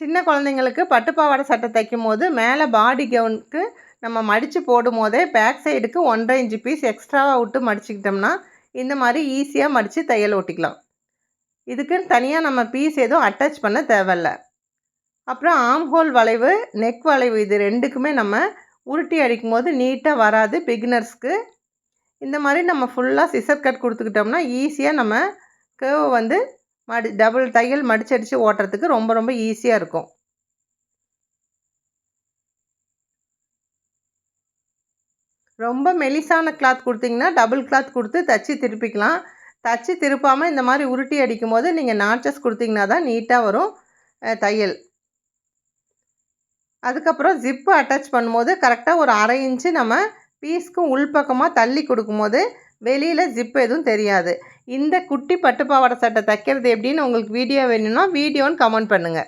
சின்ன குழந்தைங்களுக்கு பட்டு பாவாடை சட்டை தைக்கும்போது மேலே பாடி கவுனுக்கு நம்ம மடித்து போடும்போதே பேக் சைடுக்கு 1.5 இன்ச்சு பீஸ் எக்ஸ்ட்ராவாக விட்டு மடிச்சுக்கிட்டோம்னா இந்த மாதிரி ஈஸியாக மடித்து தையல் ஓட்டிக்கலாம். இதுக்குன்னு தனியாக நம்ம பீஸ் எதுவும் அட்டாச் பண்ண தேவையில்ல. அப்புறம் ஆம்ஹோல் வளைவு, நெக் வளைவு இது ரெண்டுக்குமே நம்ம உருட்டி அடிக்கும்போது நீட்டாக வராது பிகினர்ஸ்க்கு. இந்த மாதிரி நம்ம ஃபுல்லாக சிசர் கட் கொடுத்துக்கிட்டோம்னா ஈஸியாக நம்ம கேர்வை வந்து டபுள் தையல் மடிச்சடித்து ஓட்டுறதுக்கு ரொம்ப ரொம்ப ஈஸியாக இருக்கும். ரொம்ப மெலிசான கிளாத் கொடுத்தீங்கன்னா டபுள் கிளாத் கொடுத்து தச்சு திருப்பிக்கலாம். தச்சு திருப்பாமல் இந்த மாதிரி உருட்டி அடிக்கும்போது நீங்கள் நாட்சஸ் கொடுத்தீங்கன்னா தான் நீட்டாக வரும் தையல். அதுக்கப்புறம் ஜிப்பு அட்டாச் பண்ணும்போது கரெக்டாக ஒரு 1/2 இன்ச்சு நம்ம பீஸ்க்கும் உள்பக்கமாக தள்ளி கொடுக்கும்போது வெளியில் ஜிப்பு எதுவும் தெரியாது. இந்த குட்டி பட்டு பாவாடை சட்டை தைக்கிறது எப்படின்னு உங்களுக்கு வீடியோ வேணும்னா வீடியோன்னு கமெண்ட் பண்ணுங்கள்.